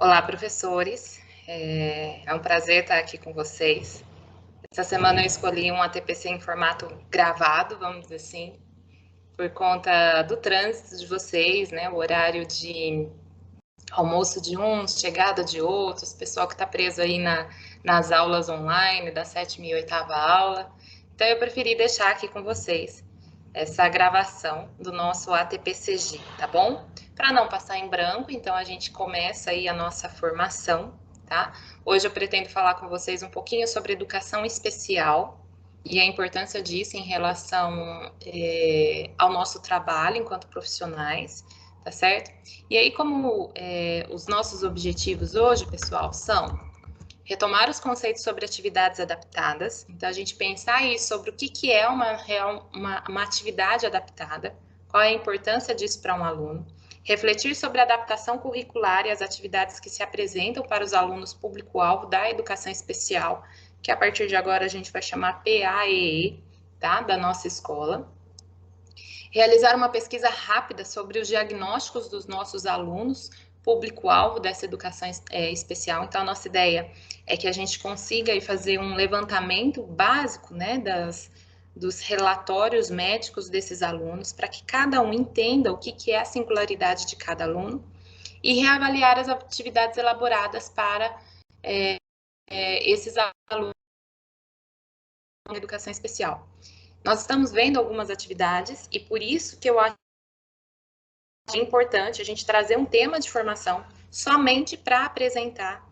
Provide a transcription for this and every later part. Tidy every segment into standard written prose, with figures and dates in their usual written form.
Olá, professores. É um prazer estar aqui com vocês. Essa semana eu escolhi um ATPC em formato gravado, vamos dizer assim, por conta do trânsito de vocês, né? O horário de almoço de uns, chegada de outros, pessoal que está preso aí nas aulas online, da sétima e oitava aula. Então, eu preferi deixar aqui com vocês essa gravação do nosso ATPCG, tá bom? Para não passar em branco, então a gente começa aí a nossa formação, tá? Hoje eu pretendo falar com vocês um pouquinho sobre educação especial e a importância disso em relação ao nosso trabalho enquanto profissionais, tá certo? E aí, como os nossos objetivos hoje, pessoal, são retomar os conceitos sobre atividades adaptadas. Então, a gente pensar aí sobre o que é uma atividade adaptada, qual é a importância disso para um aluno, refletir sobre a adaptação curricular e as atividades que se apresentam para os alunos público-alvo da educação especial, que a partir de agora a gente vai chamar PAEE, tá? Da nossa escola. Realizar uma pesquisa rápida sobre os diagnósticos dos nossos alunos, público-alvo dessa educação especial. Então, a nossa ideia é que a gente consiga fazer um levantamento básico, né, dos relatórios médicos desses alunos, para que cada um entenda o que é a singularidade de cada aluno e reavaliar as atividades elaboradas para esses alunos na educação especial. Nós estamos vendo algumas atividades e por isso que eu acho importante a gente trazer um tema de formação somente para apresentar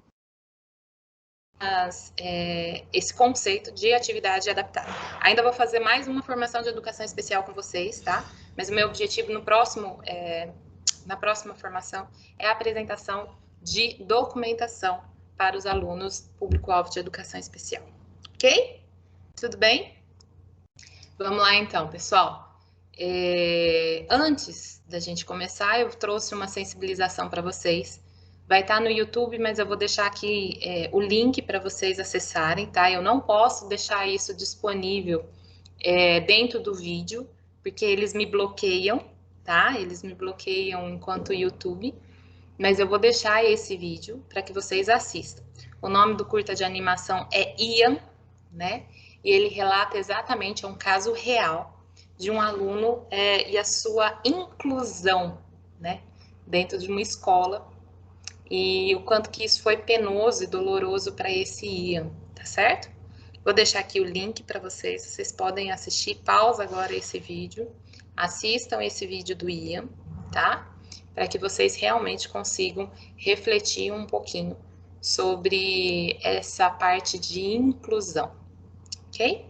esse conceito de atividade adaptada. Ainda vou fazer mais uma formação de educação especial com vocês, tá? Mas o meu objetivo na próxima formação é a apresentação de documentação para os alunos público-alvo de educação especial. Ok? Tudo bem? Vamos lá então, pessoal. Antes da gente começar, eu trouxe uma sensibilização para vocês. Vai estar no YouTube, mas eu vou deixar aqui o link para vocês acessarem, tá? Eu não posso deixar isso disponível dentro do vídeo, porque eles me bloqueiam, tá? Eles me bloqueiam enquanto YouTube, mas eu vou deixar esse vídeo para que vocês assistam. O nome do curta de animação é Ian, né? E ele relata exatamente um caso real de um aluno e a sua inclusão, né, dentro de uma escola e o quanto que isso foi penoso e doloroso para esse Ian, tá certo? Vou deixar aqui o link para vocês, vocês podem assistir, pausa agora esse vídeo, assistam esse vídeo do Ian, tá? Para que vocês realmente consigam refletir um pouquinho sobre essa parte de inclusão, ok?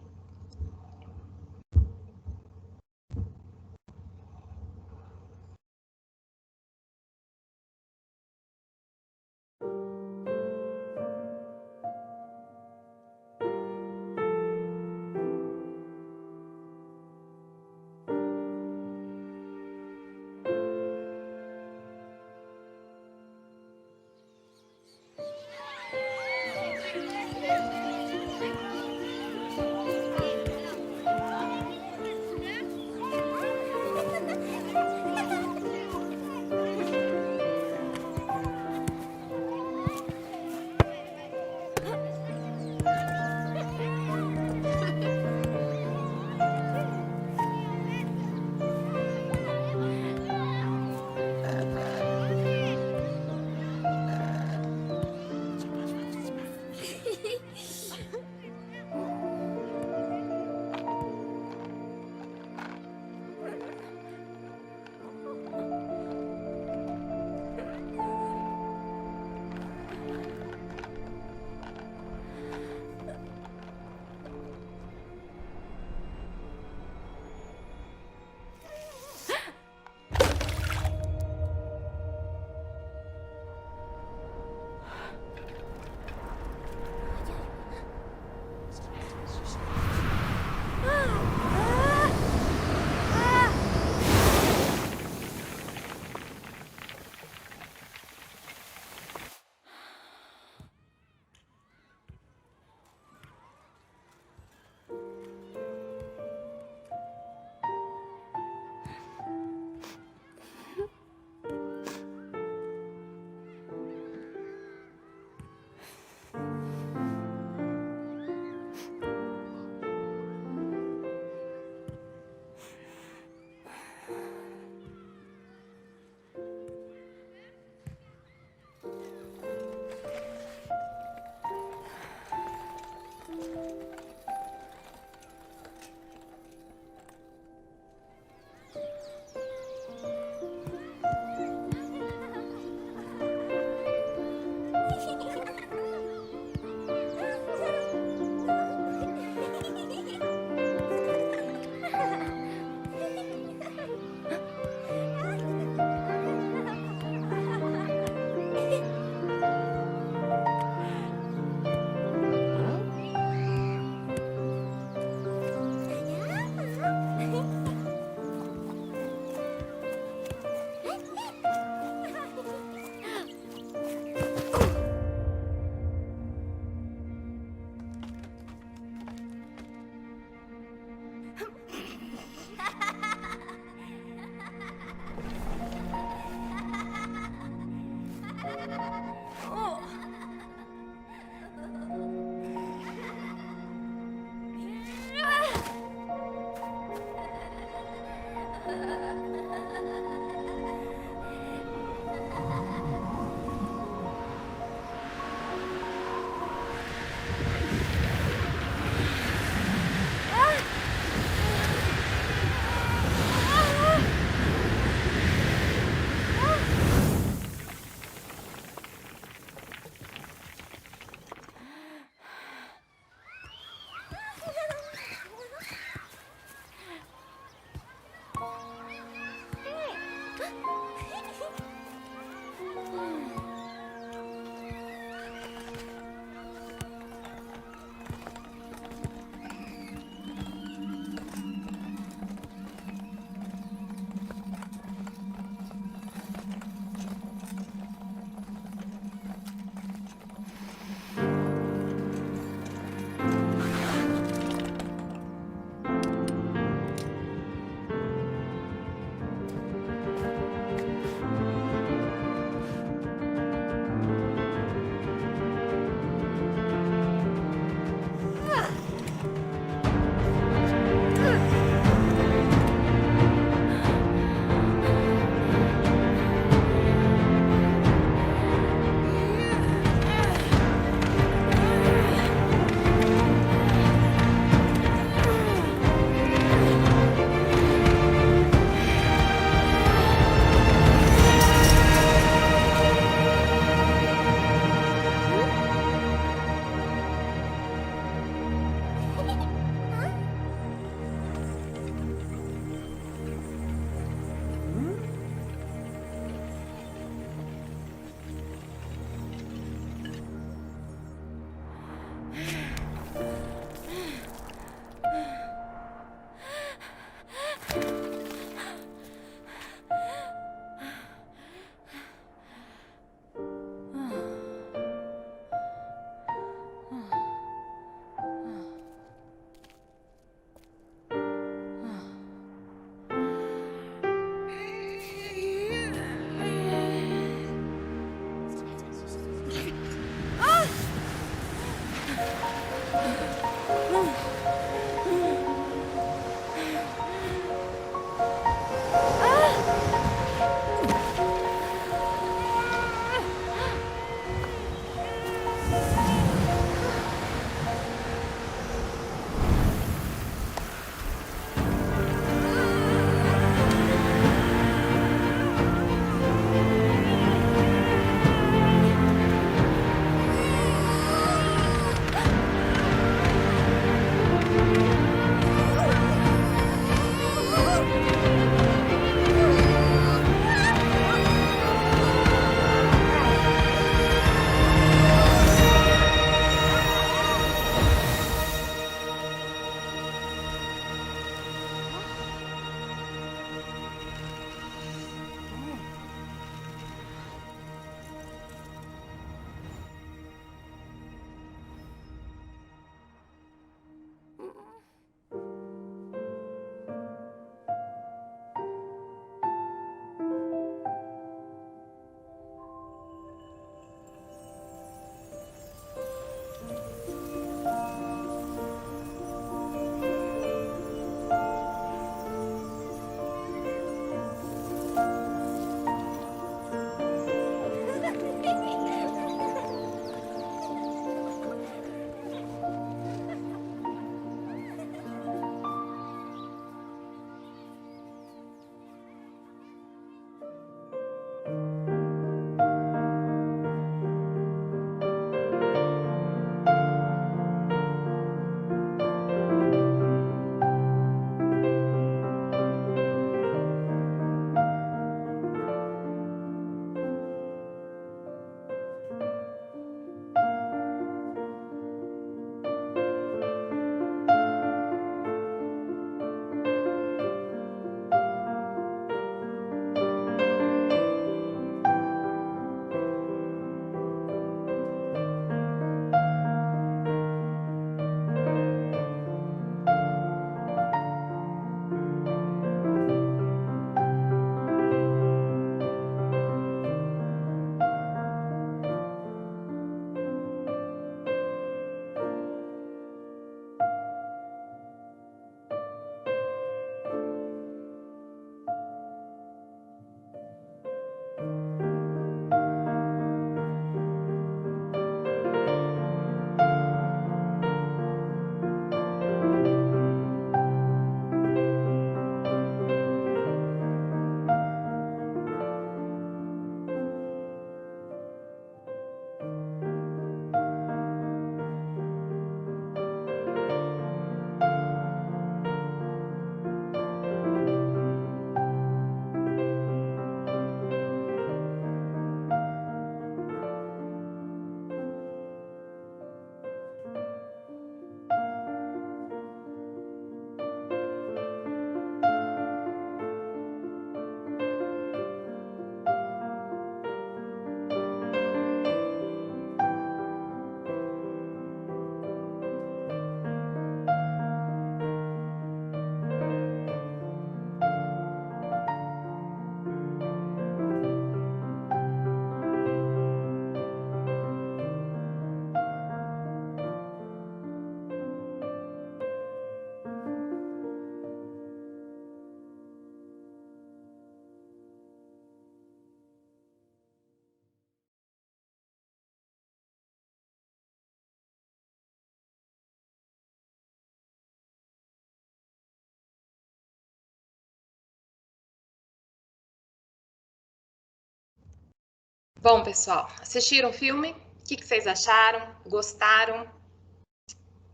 Bom, pessoal, assistiram o filme? O que vocês acharam? Gostaram?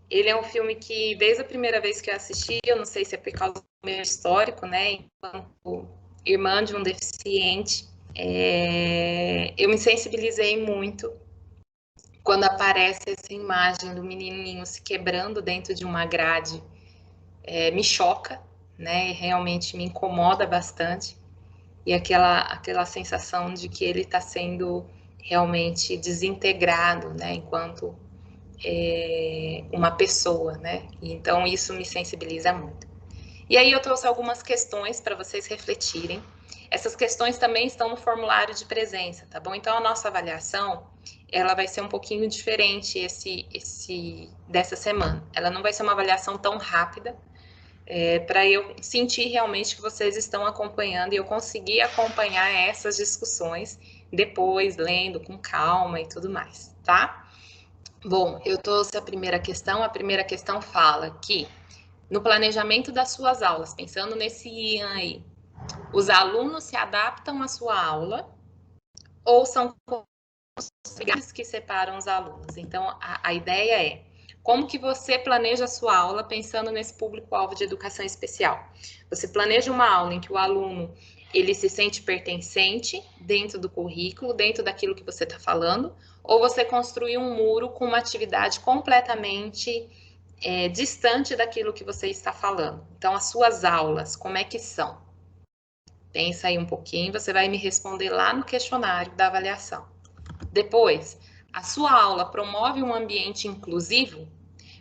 Ele é um filme que, desde a primeira vez que eu assisti, eu não sei se é por causa do meu histórico, né, enquanto irmã de um deficiente, eu me sensibilizei muito quando aparece essa imagem do menininho se quebrando dentro de uma grade. Me choca, né, realmente me incomoda bastante, e aquela sensação de que ele está sendo realmente desintegrado, né, enquanto uma pessoa, né? Então isso me sensibiliza muito. E aí eu trouxe algumas questões para vocês refletirem. Essas questões também estão no formulário de presença, tá bom? Então a nossa avaliação, ela vai ser um pouquinho diferente dessa semana. Ela não vai ser uma avaliação tão rápida, para eu sentir realmente que vocês estão acompanhando e eu conseguir acompanhar essas discussões depois, lendo com calma e tudo mais, tá? Bom, eu trouxe a primeira questão fala que no planejamento das suas aulas, pensando nesse IAN aí, os alunos se adaptam à sua aula ou são os que separam os alunos? Então, a ideia é, como que você planeja a sua aula pensando nesse público-alvo de educação especial? Você planeja uma aula em que o aluno ele se sente pertencente dentro do currículo, dentro daquilo que você está falando, ou você construi um muro com uma atividade completamente distante daquilo que você está falando? Então, as suas aulas, como é que são? Pensa aí um pouquinho, você vai me responder lá no questionário da avaliação. Depois, a sua aula promove um ambiente inclusivo?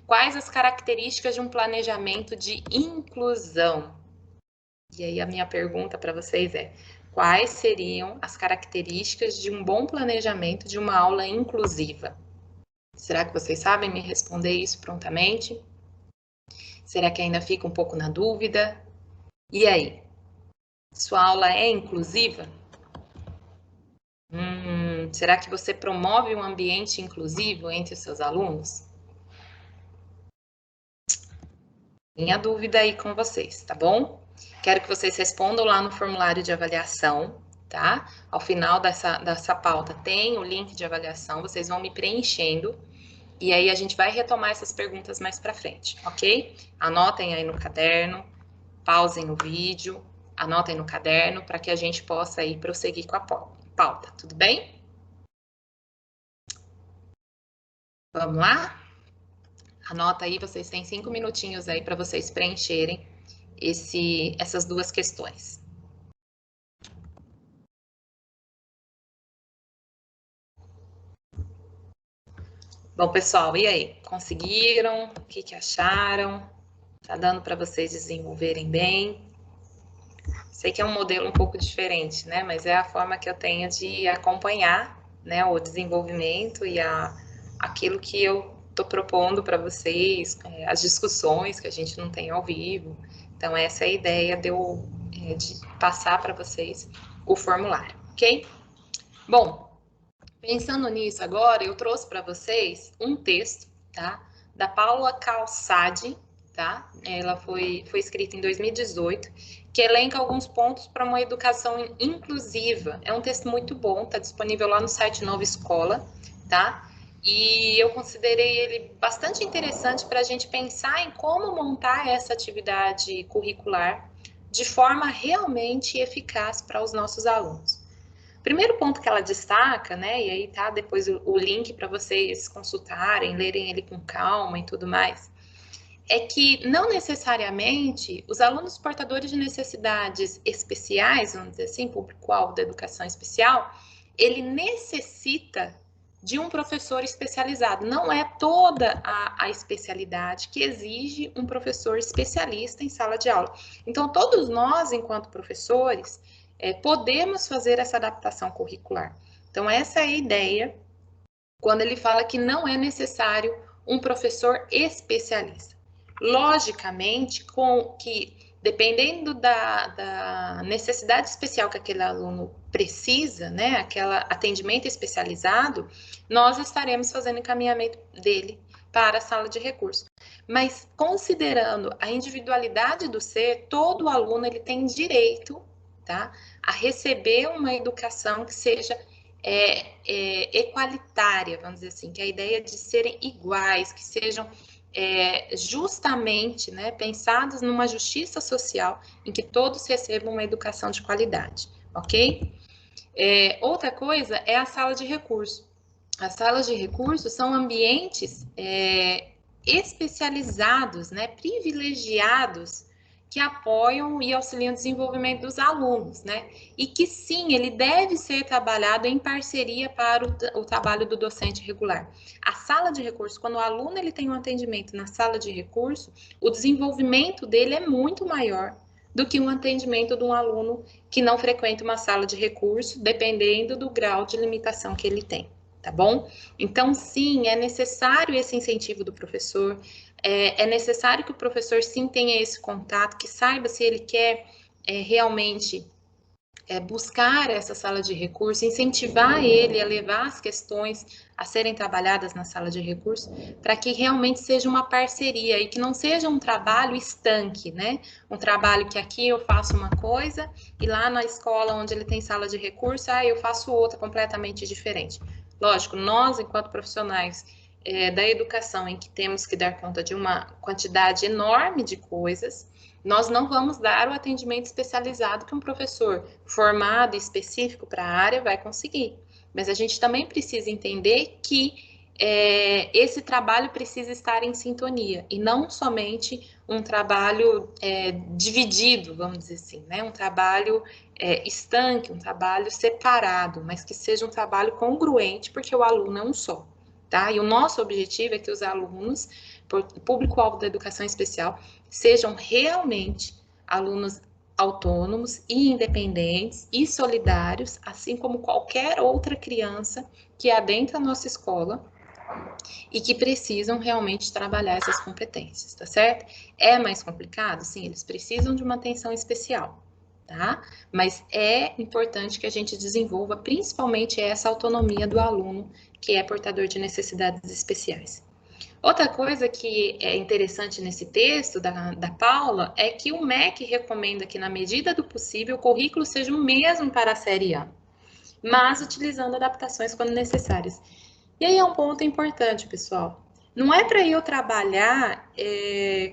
Quais as características de um planejamento de inclusão? E aí a minha pergunta para vocês é: quais seriam as características de um bom planejamento de uma aula inclusiva? Será que vocês sabem me responder isso prontamente? Será que ainda fica um pouco na dúvida? E aí? Sua aula é inclusiva? Será que você promove um ambiente inclusivo entre os seus alunos? Minha dúvida aí com vocês, tá bom? Quero que vocês respondam lá no formulário de avaliação, tá? Ao final dessa pauta tem o link de avaliação, vocês vão me preenchendo e aí a gente vai retomar essas perguntas mais para frente, ok? Anotem aí no caderno, pausem o vídeo, anotem no caderno para que a gente possa aí prosseguir com a pauta, tudo bem? Vamos lá? Anota aí, vocês têm 5 minutinhos aí para vocês preencherem essas duas questões. Bom, pessoal, e aí? Conseguiram? O que acharam? Tá dando para vocês desenvolverem bem? Sei que é um modelo um pouco diferente, né? Mas é a forma que eu tenho de acompanhar, né, o desenvolvimento e aquilo que eu estou propondo para vocês, as discussões que a gente não tem ao vivo. Então, essa é a ideia de passar para vocês o formulário, ok? Bom, pensando nisso agora, eu trouxe para vocês um texto, tá? Da Paula Calçade, tá? Ela foi escrita em 2018, que elenca alguns pontos para uma educação inclusiva. É um texto muito bom, tá disponível lá no site Nova Escola, tá? E eu considerei ele bastante interessante para a gente pensar em como montar essa atividade curricular de forma realmente eficaz para os nossos alunos. Primeiro ponto que ela destaca, né, e aí tá depois o link para vocês consultarem, lerem ele com calma e tudo mais, é que não necessariamente os alunos portadores de necessidades especiais, vamos dizer assim, público-alvo da educação especial, ele necessita de um professor especializado. Não é toda a especialidade que exige um professor especialista em sala de aula. Então, todos nós, enquanto professores, podemos fazer essa adaptação curricular. Então, essa é a ideia quando ele fala que não é necessário um professor especialista. Logicamente, dependendo da necessidade especial que aquele aluno precisa, né, aquele atendimento especializado, nós estaremos fazendo encaminhamento dele para a sala de recursos. Mas considerando a individualidade do ser, todo aluno ele tem direito, tá, a receber uma educação que seja equalitária, vamos dizer assim, que é a ideia de serem iguais, que sejam justamente, né, pensados numa justiça social em que todos recebam uma educação de qualidade, ok? Outra coisa é a sala de recurso. As salas de recursos são ambientes especializados, né, privilegiados, que apoiam e auxiliam o desenvolvimento dos alunos, né? E que sim, ele deve ser trabalhado em parceria para o trabalho do docente regular. A sala de recurso, quando o aluno ele tem um atendimento na sala de recurso, o desenvolvimento dele é muito maior do que um atendimento de um aluno que não frequenta uma sala de recurso, dependendo do grau de limitação que ele tem. Tá bom? Então, sim, é necessário esse incentivo do professor, é necessário que o professor sim tenha esse contato, que saiba se ele quer realmente buscar essa sala de recurso, incentivar ele a levar as questões a serem trabalhadas na sala de recurso, para que realmente seja uma parceria e que não seja um trabalho estanque, né? Um trabalho que aqui eu faço uma coisa e lá na escola onde ele tem sala de recurso, eu faço outra completamente diferente. Lógico, nós, enquanto profissionais da educação, em que temos que dar conta de uma quantidade enorme de coisas, nós não vamos dar o atendimento especializado que um professor formado específico para a área vai conseguir. Mas a gente também precisa entender que esse trabalho precisa estar em sintonia e não somente um trabalho dividido, vamos dizer assim, né? Um trabalho estanque, um trabalho separado, mas que seja um trabalho congruente, porque o aluno é um só, tá? E o nosso objetivo é que os alunos, público-alvo da educação especial, sejam realmente alunos autônomos e independentes e solidários, assim como qualquer outra criança que adentra a nossa escola e que precisam realmente trabalhar essas competências, tá certo? É mais complicado? Sim, eles precisam de uma atenção especial, tá? Mas é importante que a gente desenvolva principalmente essa autonomia do aluno que é portador de necessidades especiais. Outra coisa que é interessante nesse texto da Paula é que o MEC recomenda que, na medida do possível, o currículo seja o mesmo para a série A, mas utilizando adaptações quando necessárias. E aí é um ponto importante, pessoal. Não é para eu trabalhar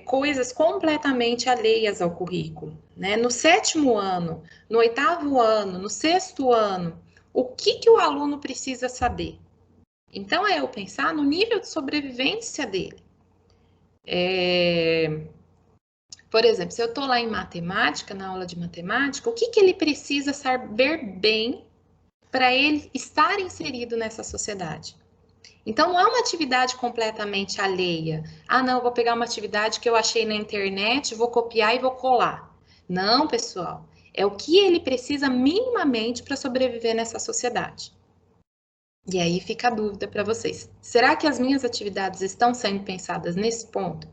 coisas completamente alheias ao currículo, né? No 7º ano, no 8º ano, no 6º ano, o que o aluno precisa saber? Então, é eu pensar no nível de sobrevivência dele. Por exemplo, se eu estou lá em matemática, na aula de matemática, o que ele precisa saber bem para ele estar inserido nessa sociedade? Então, não é uma atividade completamente alheia. Não, eu vou pegar uma atividade que eu achei na internet, vou copiar e vou colar. Não, pessoal. É o que ele precisa minimamente para sobreviver nessa sociedade. E aí fica a dúvida para vocês. Será que as minhas atividades estão sendo pensadas nesse ponto?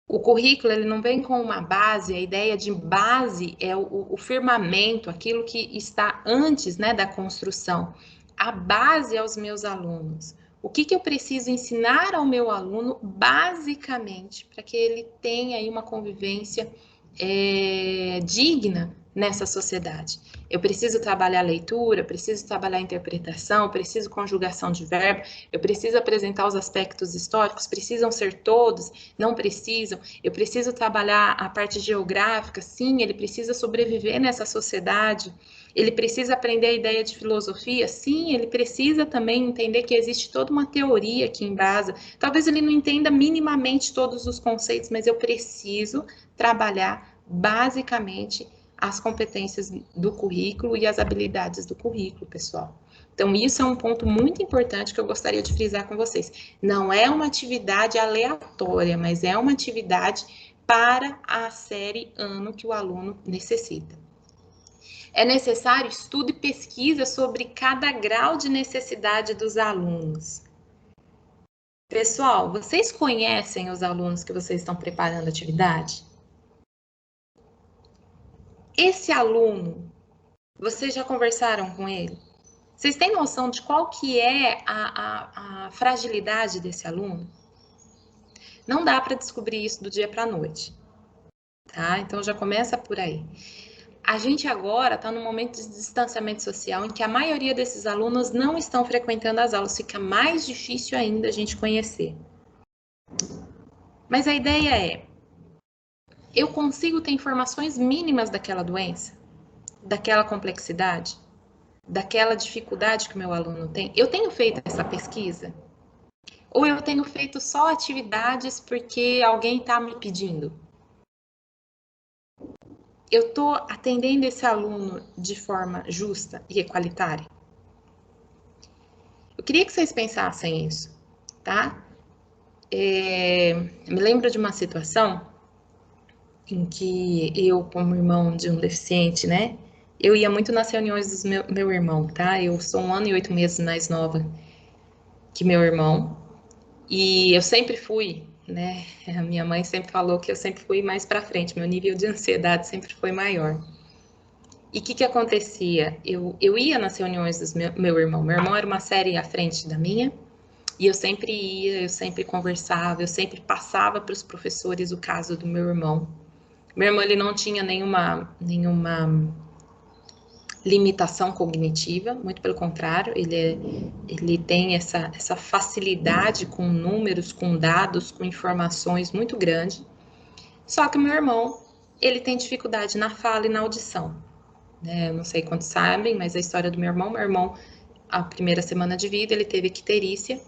O currículo ele não vem com uma base, a ideia de base é o firmamento, aquilo que está antes, né, da construção. A base aos meus alunos. O que eu preciso ensinar ao meu aluno, basicamente, para que ele tenha aí uma convivência digna nessa sociedade. Eu preciso trabalhar leitura, preciso trabalhar interpretação, preciso conjugação de verbo, eu preciso apresentar os aspectos históricos, precisam ser todos, não precisam, eu preciso trabalhar a parte geográfica, sim, ele precisa sobreviver nessa sociedade, ele precisa aprender a ideia de filosofia, sim, ele precisa também entender que existe toda uma teoria que embasa, talvez ele não entenda minimamente todos os conceitos, mas eu preciso trabalhar basicamente as competências do currículo e as habilidades do currículo, pessoal. Então, isso é um ponto muito importante que eu gostaria de frisar com vocês. Não é uma atividade aleatória, mas é uma atividade para a série ano que o aluno necessita. É necessário estudo e pesquisa sobre cada grau de necessidade dos alunos. Pessoal, vocês conhecem os alunos que vocês estão preparando a atividade? Esse aluno, vocês já conversaram com ele? Vocês têm noção de qual que é a fragilidade desse aluno? Não dá para descobrir isso do dia para a noite, tá? Então já começa por aí. A gente agora está num momento de distanciamento social em que a maioria desses alunos não estão frequentando as aulas, fica mais difícil ainda a gente conhecer. Mas a ideia é, eu consigo ter informações mínimas daquela doença, daquela complexidade, daquela dificuldade que o meu aluno tem? Eu tenho feito essa pesquisa? Ou eu tenho feito só atividades porque alguém está me pedindo? Eu estou atendendo esse aluno de forma justa e equalitária? Eu queria que vocês pensassem isso, tá? Me lembro de uma situação em que eu, como irmão de um deficiente, né? Eu ia muito nas reuniões do meu irmão, tá? Eu sou 1 ano e 8 meses mais nova que meu irmão. E eu sempre fui, né? A minha mãe sempre falou que eu sempre fui mais para frente, meu nível de ansiedade sempre foi maior. E o que acontecia? Eu ia nas reuniões do meu irmão. Meu irmão era uma série à frente da minha, e eu sempre ia, eu sempre conversava, eu sempre passava para os professores o caso do meu irmão. Meu irmão ele não tinha nenhuma limitação cognitiva, muito pelo contrário, ele tem essa facilidade com números, com dados, com informações muito grande. Só que o meu irmão, ele tem dificuldade na fala e na audição. Né? Eu não sei quantos sabem, mas a história do meu irmão, a primeira semana de vida, ele teve icterícia,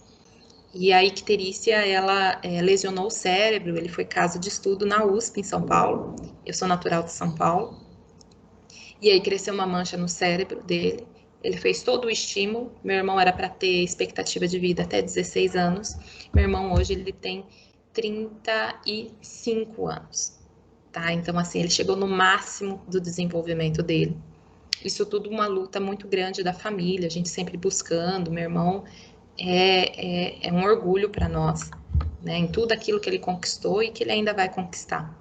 e a icterícia, ela lesionou o cérebro, ele foi caso de estudo na USP, em São Paulo. Eu sou natural de São Paulo. E aí cresceu uma mancha no cérebro dele. Ele fez todo o estímulo. Meu irmão era para ter expectativa de vida até 16 anos. Meu irmão hoje ele tem 35 anos. Tá? Então, assim, ele chegou no máximo do desenvolvimento dele. Isso tudo uma luta muito grande da família, a gente sempre buscando. Meu irmão é um orgulho para nós, né? Em tudo aquilo que ele conquistou e que ele ainda vai conquistar.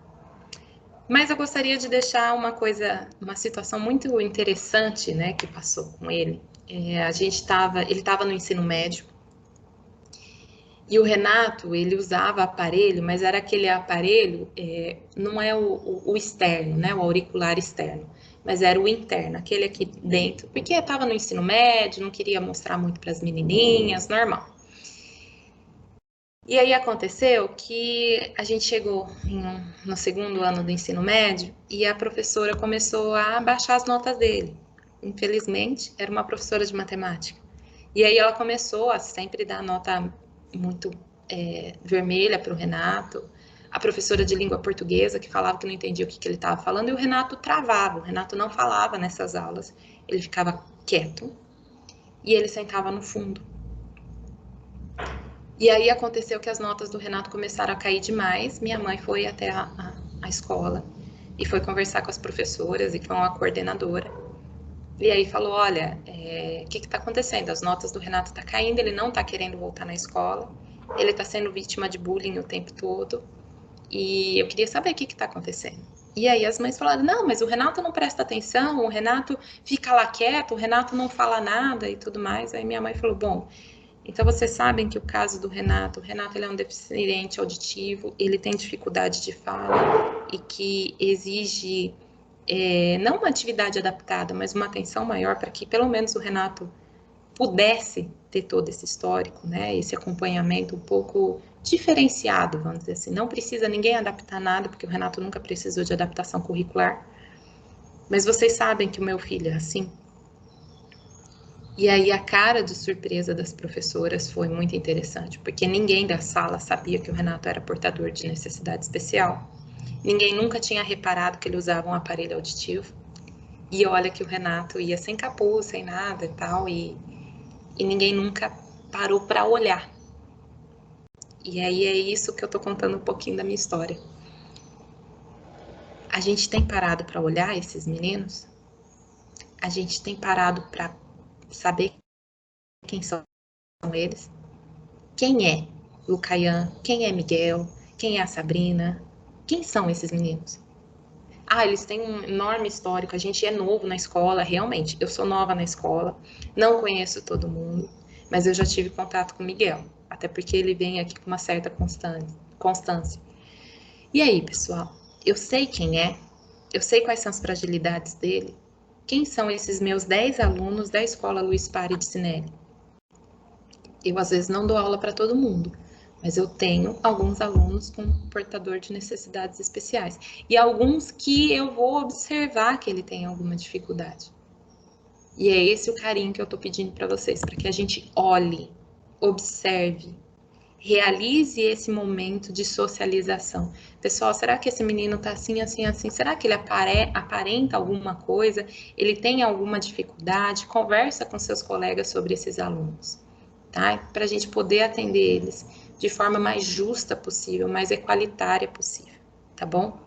Mas eu gostaria de deixar uma situação muito interessante, né, que passou com ele. Ele estava no ensino médio e o Renato, ele usava aparelho, mas era aquele aparelho, não é o externo, né, o auricular externo, mas era o interno, aquele aqui dentro, porque estava no ensino médio, não queria mostrar muito para as menininhas, normal. E aí aconteceu que a gente chegou no segundo ano do ensino médio e a professora começou a baixar as notas dele. Infelizmente, era uma professora de matemática. E aí ela começou a sempre dar nota muito vermelha para o Renato. A professora de língua portuguesa que falava que não entendia o que ele estava falando e o Renato travava. O Renato não falava nessas aulas. Ele ficava quieto e ele sentava no fundo. E aí aconteceu que as notas do Renato começaram a cair demais. Minha mãe foi até a escola e foi conversar com as professoras e com a coordenadora. E aí falou, olha, o que está acontecendo? As notas do Renato estão caindo, ele não está querendo voltar na escola, ele está sendo vítima de bullying o tempo todo. E eu queria saber o que está acontecendo. E aí as mães falaram, não, mas o Renato não presta atenção, o Renato fica lá quieto, o Renato não fala nada e tudo mais. Aí minha mãe falou, bom, então, vocês sabem que o caso do Renato, ele é um deficiente auditivo, ele tem dificuldade de fala e que exige não uma atividade adaptada, mas uma atenção maior para que pelo menos o Renato pudesse ter todo esse histórico, né? Esse acompanhamento um pouco diferenciado, vamos dizer assim. Não precisa ninguém adaptar nada, porque o Renato nunca precisou de adaptação curricular. Mas vocês sabem que o meu filho é assim. E aí a cara de surpresa das professoras foi muito interessante, porque ninguém da sala sabia que o Renato era portador de necessidade especial. Ninguém nunca tinha reparado que ele usava um aparelho auditivo. E olha que o Renato ia sem capuz, sem nada e tal, e ninguém nunca parou para olhar. E aí é isso que eu tô contando um pouquinho da minha história. A gente tem parado para olhar esses meninos? A gente tem parado para saber quem são eles? Quem é Lucaian? Quem é Miguel? Quem é a Sabrina? Quem são esses meninos? Ah, eles têm um enorme histórico. A gente é novo na escola, realmente. Eu sou nova na escola, não conheço todo mundo, mas eu já tive contato com o Miguel, até porque ele vem aqui com uma certa constância. E aí, pessoal? Eu sei quem é, Eu sei quais são as fragilidades dele. Quem são esses meus 10 alunos da Escola Luiz Pari de Cinelli? Eu, às vezes, não dou aula para todo mundo, mas eu tenho alguns alunos com portador de necessidades especiais. E alguns que eu vou observar que ele tem alguma dificuldade. E é esse o carinho que eu estou pedindo para vocês, para que a gente olhe, observe, realize esse momento de socialização. Pessoal, será que esse menino está assim, assim, assim? Será que ele aparenta alguma coisa? Ele tem alguma dificuldade? Conversa com seus colegas sobre esses alunos, tá? Para a gente poder atender eles de forma mais justa possível, mais equalitária possível, tá bom?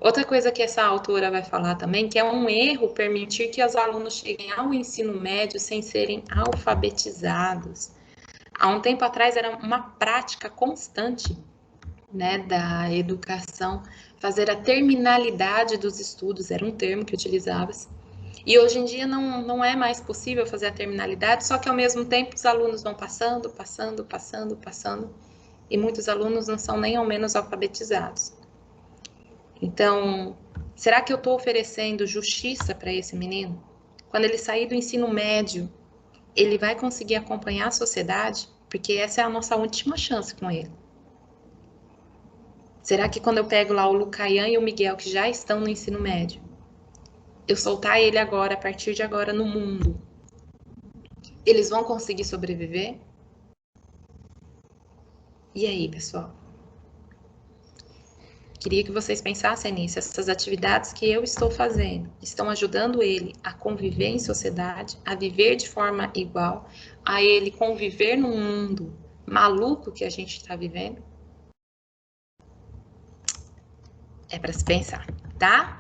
Outra coisa que essa autora vai falar também, que é um erro permitir que os alunos cheguem ao ensino médio sem serem alfabetizados. Há um tempo atrás era uma prática constante, né, da educação, fazer a terminalidade dos estudos, era um termo que utilizava-se. E hoje em dia não é mais possível fazer a terminalidade, só que ao mesmo tempo os alunos vão passando, e muitos alunos não são nem ao menos alfabetizados. Então, será que eu estou oferecendo justiça para esse menino? Quando ele sair do ensino médio, ele vai conseguir acompanhar a sociedade? Porque essa é a nossa última chance com ele. Será que quando eu pego lá o Lucaian e o Miguel, que já estão no ensino médio, eu soltar ele agora, a partir de agora, no mundo, eles vão conseguir sobreviver? E aí, pessoal? Queria que vocês pensassem nisso. Essas atividades que eu estou fazendo estão ajudando ele a conviver em sociedade, a viver de forma igual, a ele conviver num mundo maluco que a gente está vivendo? É para se pensar, tá?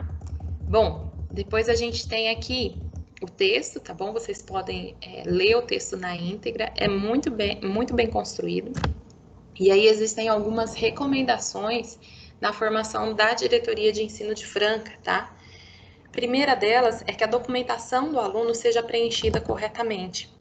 Bom, depois a gente tem aqui o texto, tá bom? Vocês podem ler o texto na íntegra, é muito bem construído. E aí existem algumas recomendações na formação da diretoria de ensino de Franca, tá? A primeira delas é que a documentação do aluno seja preenchida corretamente.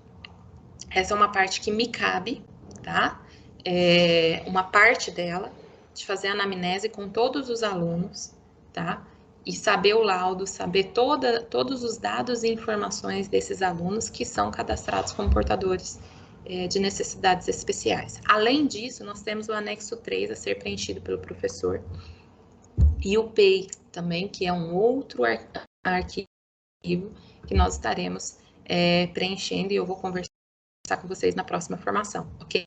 Essa é uma parte que me cabe, tá? É uma parte dela, de fazer a anamnese com todos os alunos, tá? E saber o laudo, saber todos os dados e informações desses alunos que são cadastrados como portadores de necessidades especiais. Além disso, nós temos o anexo 3 a ser preenchido pelo professor e o PEI também, que é um outro arquivo que nós estaremos preenchendo e eu vou conversar com vocês na próxima formação, ok?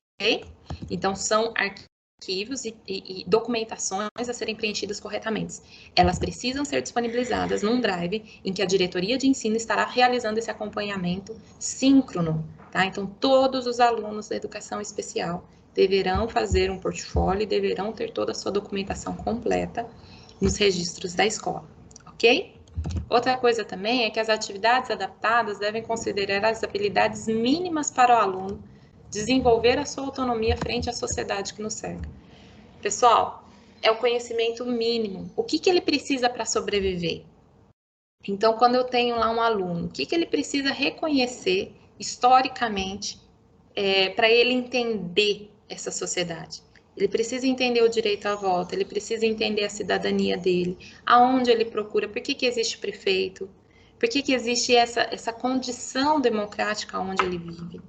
Então, são arquivos e documentações a serem preenchidas corretamente. Elas precisam ser disponibilizadas num drive em que a diretoria de ensino estará realizando esse acompanhamento síncrono, tá? Então, todos os alunos da educação especial deverão fazer um portfólio e deverão ter toda a sua documentação completa nos registros da escola, ok? Outra coisa também é que as atividades adaptadas devem considerar as habilidades mínimas para o aluno desenvolver a sua autonomia frente à sociedade que nos cerca. Pessoal, é o conhecimento mínimo. O que ele precisa para sobreviver? Então, quando eu tenho lá um aluno, o que ele precisa reconhecer historicamente para ele entender essa sociedade? Ele precisa entender o direito à volta, ele precisa entender a cidadania dele, aonde ele procura, por que existe prefeito, por que existe essa condição democrática onde ele vive.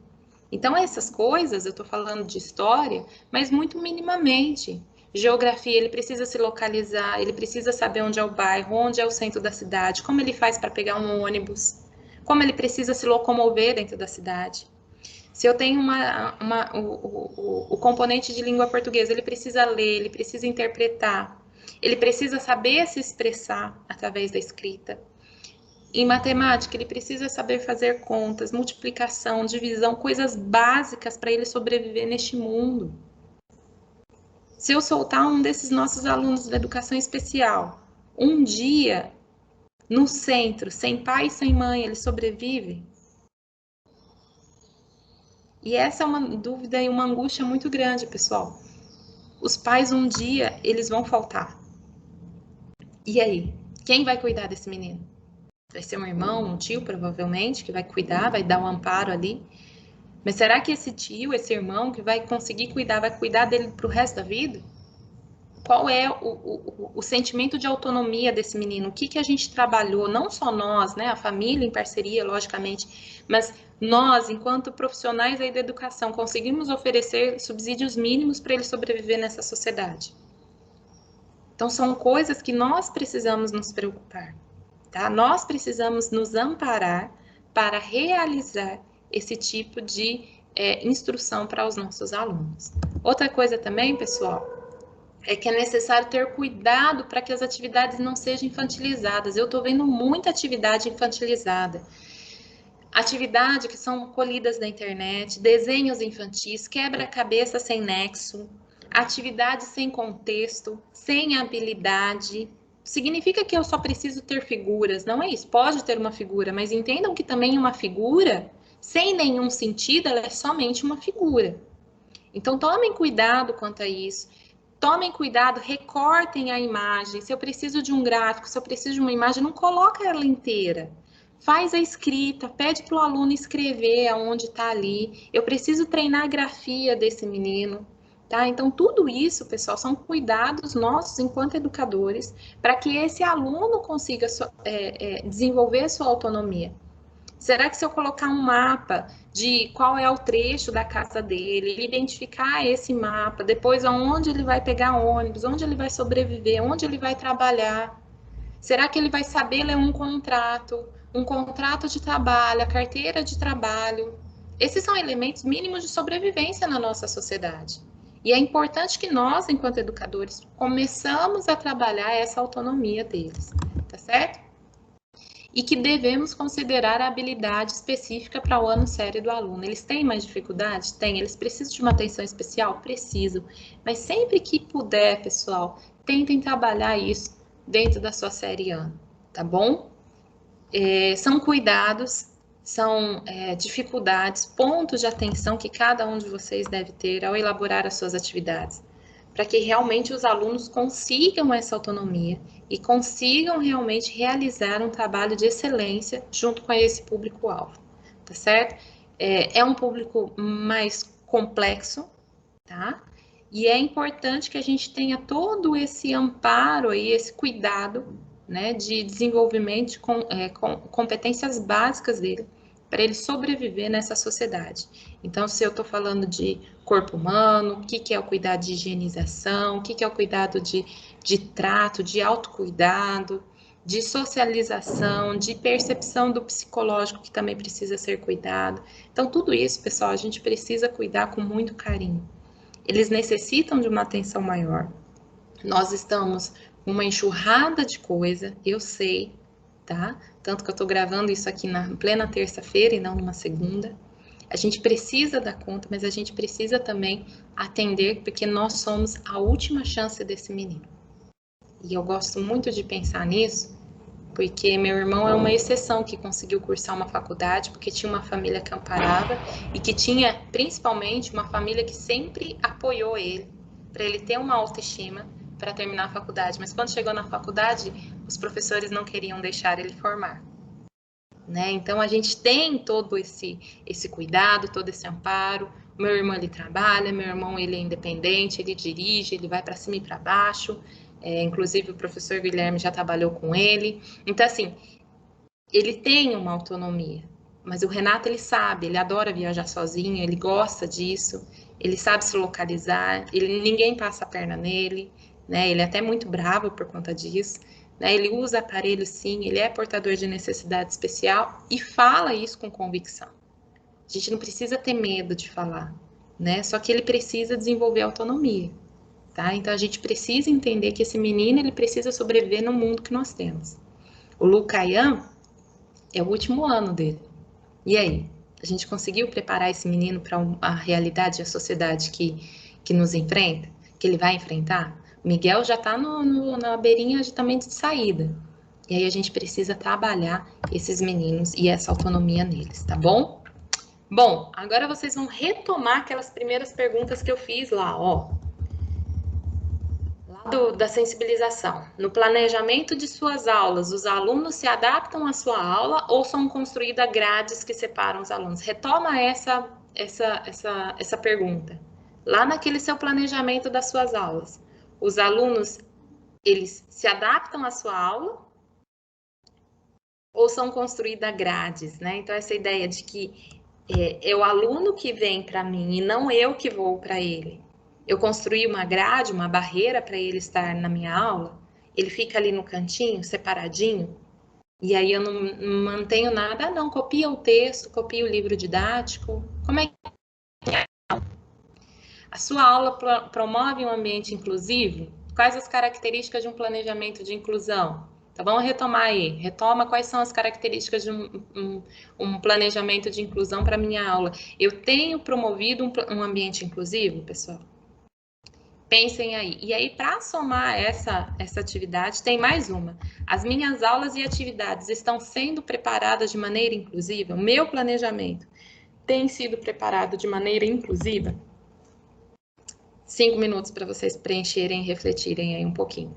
Então, essas coisas, eu estou falando de história, mas muito minimamente. Geografia, ele precisa se localizar, ele precisa saber onde é o bairro, onde é o centro da cidade, como ele faz para pegar um ônibus, como ele precisa se locomover dentro da cidade. Se eu tenho o componente de língua portuguesa, ele precisa ler, ele precisa interpretar, ele precisa saber se expressar através da escrita. Em matemática, ele precisa saber fazer contas, multiplicação, divisão, coisas básicas para ele sobreviver neste mundo. Se eu soltar um desses nossos alunos da educação especial, um dia, no centro, sem pai e sem mãe, ele sobrevive? E essa é uma dúvida e uma angústia muito grande, pessoal. Os pais, um dia, eles vão faltar. E aí? Quem vai cuidar desse menino? Vai ser um irmão, um tio, provavelmente, que vai cuidar, vai dar um amparo ali. Mas será que esse tio, esse irmão que vai conseguir cuidar, vai cuidar dele pro resto da vida? qual é o sentimento de autonomia desse menino, o que a gente trabalhou, não só nós, né, a família em parceria, logicamente, mas nós, enquanto profissionais aí da educação, conseguimos oferecer subsídios mínimos para ele sobreviver nessa sociedade. Então, são coisas que nós precisamos nos preocupar, tá? Nós precisamos nos amparar para realizar esse tipo de instrução para os nossos alunos. Outra coisa também, pessoal, é que é necessário ter cuidado para que as atividades não sejam infantilizadas. Eu estou vendo muita atividade infantilizada. Atividade que são colhidas na internet, desenhos infantis, quebra-cabeça sem nexo, atividade sem contexto, sem habilidade. Significa que eu só preciso ter figuras, não é isso? Pode ter uma figura, mas entendam que também uma figura, sem nenhum sentido, ela é somente uma figura. Então, tomem cuidado quanto a isso. Tomem cuidado, recortem a imagem. Se eu preciso de um gráfico, se eu preciso de uma imagem, não coloca ela inteira. Faz a escrita, pede para o aluno escrever aonde está ali. Eu preciso treinar a grafia desse menino. Tá? Então, tudo isso, pessoal, são cuidados nossos enquanto educadores para que esse aluno consiga desenvolver a sua autonomia. Será que se eu colocar um mapa de qual é o trecho da casa dele, ele identificar esse mapa, depois aonde ele vai pegar ônibus, onde ele vai sobreviver, onde ele vai trabalhar, será que ele vai saber ler um contrato de trabalho, a carteira de trabalho? Esses são elementos mínimos de sobrevivência na nossa sociedade. E é importante que nós, enquanto educadores, começamos a trabalhar essa autonomia deles, tá certo? E que devemos considerar a habilidade específica para o ano sério do aluno. Eles têm mais dificuldade? Tem. Eles precisam de uma atenção especial? Precisam. Mas sempre que puder, pessoal, tentem trabalhar isso dentro da sua série ano, tá bom? São cuidados, são dificuldades, pontos de atenção que cada um de vocês deve ter ao elaborar as suas atividades, para que realmente os alunos consigam essa autonomia e consigam realmente realizar um trabalho de excelência junto com esse público-alvo, tá certo? É um público mais complexo, tá? E é importante que a gente tenha todo esse amparo e esse cuidado, né, de desenvolvimento com competências básicas dele, para ele sobreviver nessa sociedade. Então, se eu estou falando de corpo humano, o que é o cuidado de higienização, o que é o cuidado de trato, de autocuidado, de socialização, de percepção do psicológico, que também precisa ser cuidado. Então, tudo isso, pessoal, a gente precisa cuidar com muito carinho. Eles necessitam de uma atenção maior. Nós estamos com uma enxurrada de coisa, eu sei, tá? Tanto que eu tô gravando isso aqui na plena terça-feira e não numa segunda. A gente precisa dar conta, mas a gente precisa também atender, porque nós somos a última chance desse menino. E eu gosto muito de pensar nisso, porque meu irmão é uma exceção que conseguiu cursar uma faculdade, porque tinha uma família que amparava e que tinha, principalmente, uma família que sempre apoiou ele, para ele ter uma autoestima para terminar a faculdade. Mas quando chegou na faculdade, os professores não queriam deixar ele formar. Né? Então, a gente tem todo esse cuidado, todo esse amparo. O meu irmão, ele trabalha, meu irmão, ele é independente, ele dirige, ele vai para cima e para baixo. Inclusive, o professor Guilherme já trabalhou com ele. Então, assim, ele tem uma autonomia. Mas o Renato, ele sabe, ele adora viajar sozinho, ele gosta disso, ele sabe se localizar, ninguém passa a perna nele, né? Ele é até muito bravo por conta disso. Ele usa aparelho sim, ele é portador de necessidade especial e fala isso com convicção. A gente não precisa ter medo de falar, né? Só que ele precisa desenvolver autonomia, tá? Então a gente precisa entender que esse menino, ele precisa sobreviver no mundo que nós temos. O Lucayan é o último ano dele. E aí? A gente conseguiu preparar esse menino para a realidade e a sociedade que nos enfrenta? Que ele vai enfrentar? O Miguel já está na beirinha também de saída. E aí a gente precisa trabalhar esses meninos e essa autonomia neles, tá bom? Bom, agora vocês vão retomar aquelas primeiras perguntas que eu fiz lá, ó. Lá da sensibilização. No planejamento de suas aulas, os alunos se adaptam à sua aula ou são construídas grades que separam os alunos? Retoma essa pergunta. Lá naquele seu planejamento das suas aulas, os alunos, eles se adaptam à sua aula ou são construídas grades, né? Então, essa ideia de que é o aluno que vem para mim e não eu que vou para ele. Eu construí uma grade, uma barreira para ele estar na minha aula, ele fica ali no cantinho, separadinho, e aí eu não mantenho nada, não, copia o texto, copia o livro didático. Como é que a sua aula promove um ambiente inclusivo? Quais as características de um planejamento de inclusão? Então, vamos retomar aí. Retoma quais são as características de um planejamento de inclusão para a minha aula. Eu tenho promovido um ambiente inclusivo, pessoal? Pensem aí. E aí, para somar essa atividade, tem mais uma. As minhas aulas e atividades estão sendo preparadas de maneira inclusiva? O meu planejamento tem sido preparado de maneira inclusiva? 5 minutos para vocês preencherem e refletirem aí um pouquinho.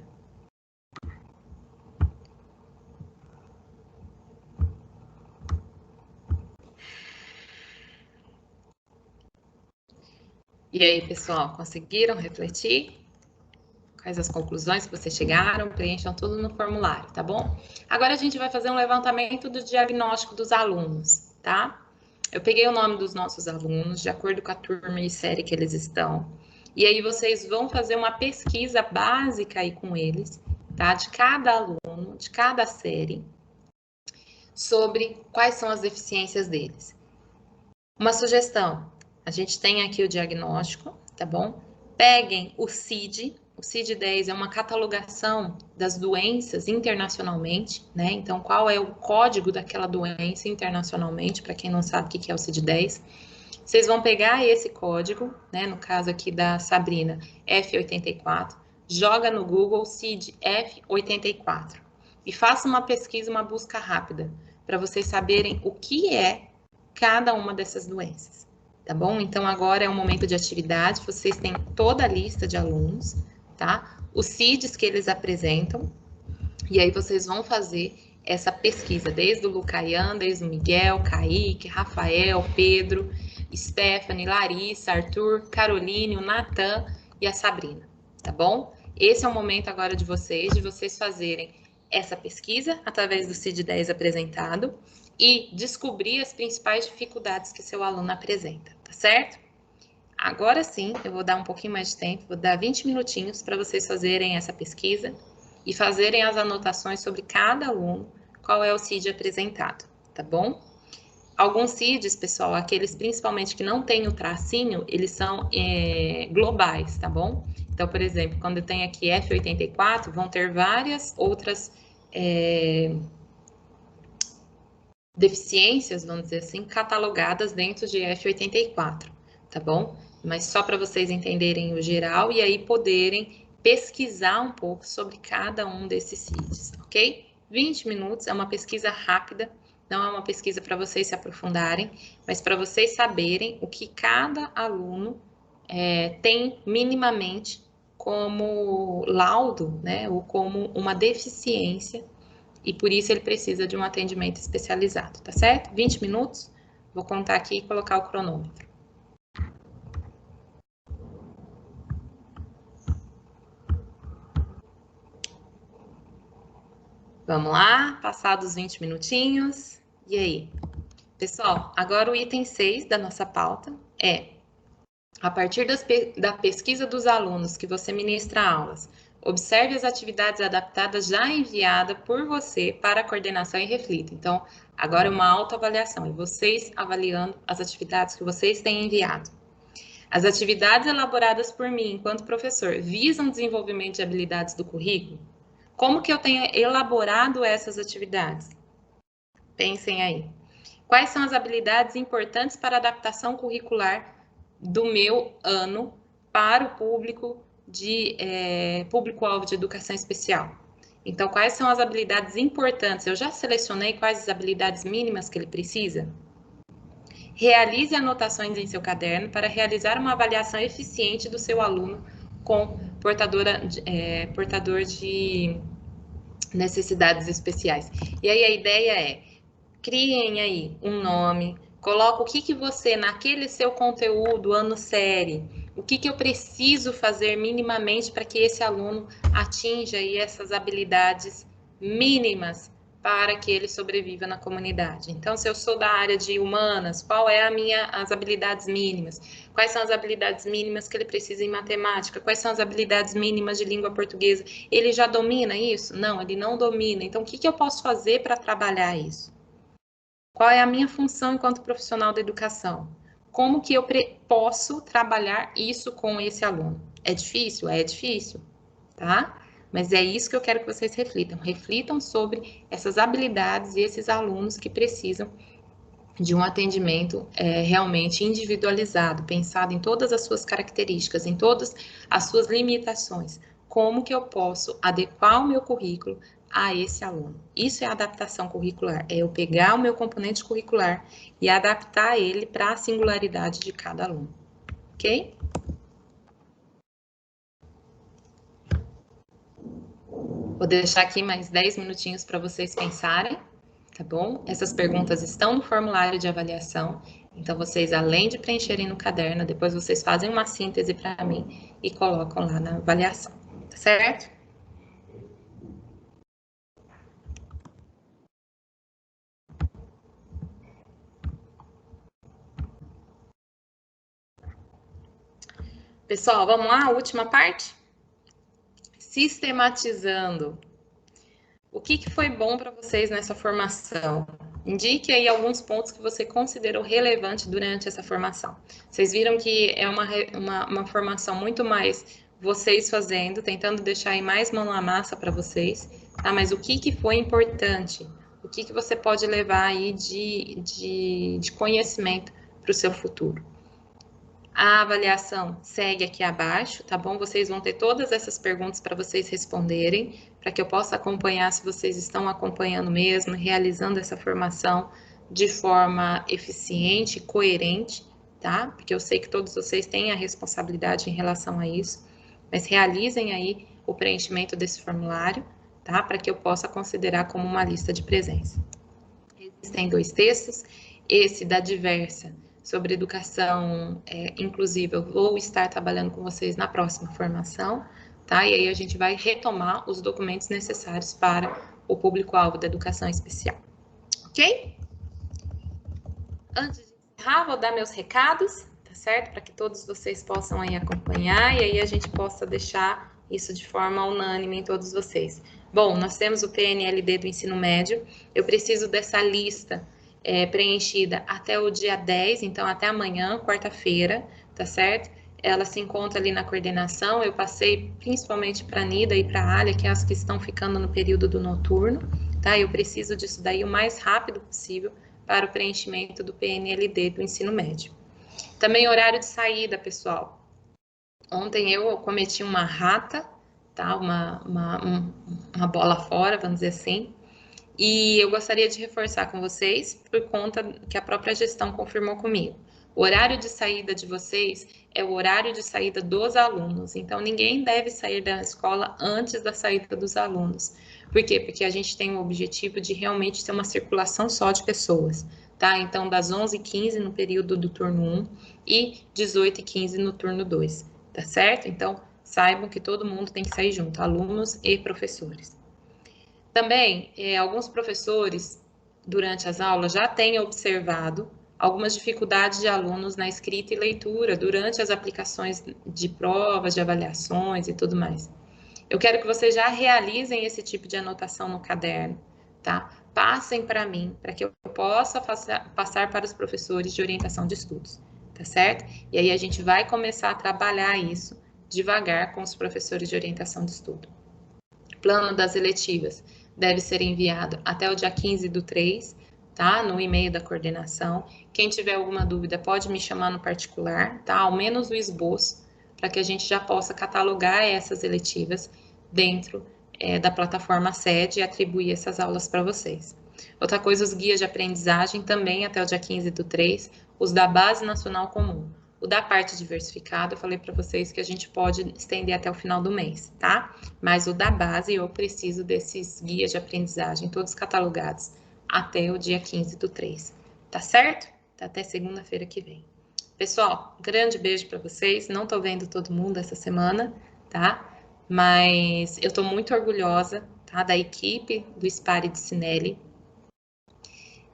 E aí, pessoal, conseguiram refletir? Quais as conclusões que vocês chegaram? Preencham tudo no formulário, tá bom? Agora a gente vai fazer um levantamento do diagnóstico dos alunos, tá? Eu peguei o nome dos nossos alunos, de acordo com a turma e série que eles estão. E aí vocês vão fazer uma pesquisa básica aí com eles, tá? De cada aluno, de cada série, sobre quais são as deficiências deles. Uma sugestão, a gente tem aqui o diagnóstico, tá bom? Peguem o CID 10 é uma catalogação das doenças internacionalmente, né? Então, qual é o código daquela doença internacionalmente, para quem não sabe o que é o CID 10. Vocês vão pegar esse código, né? No caso aqui da Sabrina, F84, joga no Google CID F84 e faça uma pesquisa, uma busca rápida, para vocês saberem o que é cada uma dessas doenças, tá bom? Então, agora é um momento de atividade, vocês têm toda a lista de alunos, tá? Os CIDs que eles apresentam, e aí vocês vão fazer essa pesquisa, desde o Lucaian, desde o Miguel, Kaique, Rafael, Pedro, Stephanie, Larissa, Arthur, Caroline, o Natan e a Sabrina, tá bom? Esse é o momento agora de vocês fazerem essa pesquisa através do CID 10 apresentado e descobrir as principais dificuldades que seu aluno apresenta, tá certo? Agora sim, eu vou dar um pouquinho mais de tempo, vou dar 20 minutinhos para vocês fazerem essa pesquisa e fazerem as anotações sobre cada aluno, qual é o CID apresentado, tá bom? Alguns CIDs, pessoal, aqueles principalmente que não têm o tracinho, eles são globais, tá bom? Então, por exemplo, quando eu tenho aqui F84, vão ter várias outras deficiências, vamos dizer assim, catalogadas dentro de F84, tá bom? Mas só para vocês entenderem o geral e aí poderem pesquisar um pouco sobre cada um desses CIDs, ok? 20 minutos, é uma pesquisa rápida, não é uma pesquisa para vocês se aprofundarem, mas para vocês saberem o que cada aluno tem minimamente como laudo, né, ou como uma deficiência, e por isso ele precisa de um atendimento especializado, tá certo? 20 minutos, vou contar aqui e colocar o cronômetro. Vamos lá, passados 20 minutinhos, e aí? Pessoal, agora o item 6 da nossa pauta é, a partir da pesquisa dos alunos que você ministra aulas, observe as atividades adaptadas já enviadas por você para a coordenação e reflita. Então, agora é uma autoavaliação, é vocês avaliando as atividades que vocês têm enviado. As atividades elaboradas por mim, enquanto professor, visam o desenvolvimento de habilidades do currículo? Como que eu tenho elaborado essas atividades? Pensem aí. Quais são as habilidades importantes para a adaptação curricular do meu ano para o público-alvo de educação especial? Então, quais são as habilidades importantes? Eu já selecionei quais as habilidades mínimas que ele precisa? Realize anotações em seu caderno para realizar uma avaliação eficiente do seu aluno com portador de necessidades especiais. E aí a ideia é, criem aí um nome, coloca o que você, naquele seu conteúdo, ano série, O que eu preciso fazer minimamente para que esse aluno atinja aí essas habilidades mínimas para que ele sobreviva na comunidade. Então, se eu sou da área de humanas, qual é as habilidades mínimas? Quais são as habilidades mínimas que ele precisa em matemática? Quais são as habilidades mínimas de língua portuguesa? Ele já domina isso? Não, ele não domina. Então, o que eu posso fazer para trabalhar isso? Qual é a minha função enquanto profissional da educação? Como que eu posso trabalhar isso com esse aluno? É difícil? É difícil, tá? Mas é isso que eu quero que vocês reflitam. Reflitam sobre essas habilidades e esses alunos que precisam de um atendimento realmente individualizado, pensado em todas as suas características, em todas as suas limitações. Como que eu posso adequar o meu currículo a esse aluno? Isso é adaptação curricular, é eu pegar o meu componente curricular e adaptar ele para a singularidade de cada aluno, ok? Vou deixar aqui mais 10 minutinhos para vocês pensarem, tá bom? Essas perguntas estão no formulário de avaliação, então vocês, além de preencherem no caderno, depois vocês fazem uma síntese para mim e colocam lá na avaliação, tá certo? Pessoal, vamos lá, a última parte? Sistematizando. O que foi bom para vocês nessa formação? Indique aí alguns pontos que você considerou relevante durante essa formação. Vocês viram que é uma formação muito mais vocês fazendo, tentando deixar aí mais mão na massa para vocês, tá? Mas o que foi importante? O que você pode levar aí de conhecimento para o seu futuro? A avaliação segue aqui abaixo, tá bom? Vocês vão ter todas essas perguntas para vocês responderem, para que eu possa acompanhar se vocês estão acompanhando mesmo, realizando essa formação de forma eficiente, coerente, tá? Porque eu sei que todos vocês têm a responsabilidade em relação a isso, mas realizem aí o preenchimento desse formulário, tá? Para que eu possa considerar como uma lista de presença. Existem 2 textos, esse da Diversa, sobre educação inclusiva, eu vou estar trabalhando com vocês na próxima formação, tá? E aí a gente vai retomar os documentos necessários para o público-alvo da educação especial, ok? Antes de encerrar, vou dar meus recados, tá certo? Para que todos vocês possam aí acompanhar e aí a gente possa deixar isso de forma unânime em todos vocês. Bom, nós temos o PNLD do ensino médio, eu preciso dessa lista preenchida até o dia 10, então até amanhã, quarta-feira, tá certo? Ela se encontra ali na coordenação, eu passei principalmente para a Nida e para a Alia, que é as que estão ficando no período do noturno, tá? Eu preciso disso daí o mais rápido possível para o preenchimento do PNLD do ensino médio. Também horário de saída, pessoal. Ontem eu cometi uma rata, tá? Uma bola fora, vamos dizer assim, e eu gostaria de reforçar com vocês, por conta que a própria gestão confirmou comigo. O horário de saída de vocês é o horário de saída dos alunos, então ninguém deve sair da escola antes da saída dos alunos. Por quê? Porque a gente tem o objetivo de realmente ter uma circulação só de pessoas, tá? Então, das 11h15 no período do turno 1 e 18h15 no turno 2, tá certo? Então, saibam que todo mundo tem que sair junto, alunos e professores. Também, alguns professores, durante as aulas, já têm observado algumas dificuldades de alunos na escrita e leitura durante as aplicações de provas, de avaliações e tudo mais. Eu quero que vocês já realizem esse tipo de anotação no caderno, tá? Passem para mim, para que eu possa passar para os professores de orientação de estudos, tá certo? E aí a gente vai começar a trabalhar isso devagar com os professores de orientação de estudo. Plano das eletivas deve ser enviado até o dia 15/3, tá? No e-mail da coordenação. Quem tiver alguma dúvida pode me chamar no particular, tá? Ao menos o esboço, para que a gente já possa catalogar essas eletivas dentro da plataforma sede e atribuir essas aulas para vocês. Outra coisa, os guias de aprendizagem também até o dia 15/3, os da Base Nacional Comum. O da parte diversificada, eu falei para vocês que a gente pode estender até o final do mês, tá? Mas o da base, eu preciso desses guias de aprendizagem, todos catalogados, até o dia 15/3, tá certo? Até segunda-feira que vem. Pessoal, um grande beijo para vocês. Não estou vendo todo mundo essa semana, tá? Mas eu estou muito orgulhosa, tá, da equipe do Spare de Cinelli.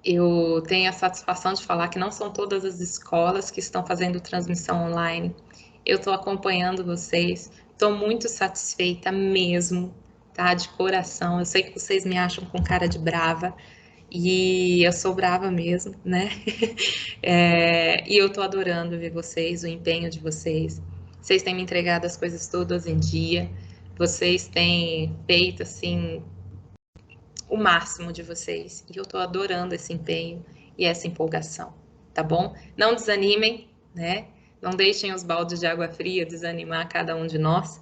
Eu tenho a satisfação de falar que não são todas as escolas que estão fazendo transmissão online. Eu estou acompanhando vocês, estou muito satisfeita mesmo, tá? De coração. Eu sei que vocês me acham com cara de brava, e eu sou brava mesmo, né? E eu tô adorando ver vocês, o empenho de vocês. Vocês têm me entregado as coisas todas em dia. Vocês têm feito, assim, o máximo de vocês. E eu tô adorando esse empenho e essa empolgação, tá bom? Não desanimem, né? Não deixem os baldes de água fria desanimar cada um de nós,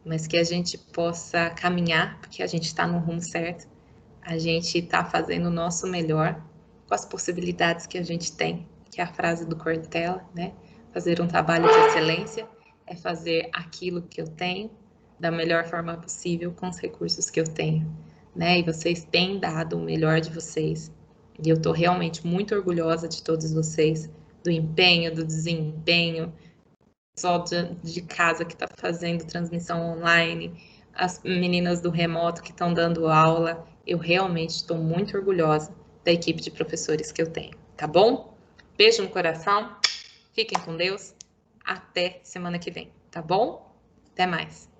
mas que a gente possa caminhar, porque a gente está no rumo certo. A gente está fazendo o nosso melhor com as possibilidades que a gente tem, que é a frase do Cortella, né? Fazer um trabalho de excelência é fazer aquilo que eu tenho da melhor forma possível com os recursos que eu tenho, né? E vocês têm dado o melhor de vocês. E eu estou realmente muito orgulhosa de todos vocês, do empenho, do desempenho, pessoal de casa que está fazendo transmissão online, as meninas do remoto que estão dando aula. Eu realmente estou muito orgulhosa da equipe de professores que eu tenho, tá bom? Beijo no coração, fiquem com Deus, até semana que vem, tá bom? Até mais.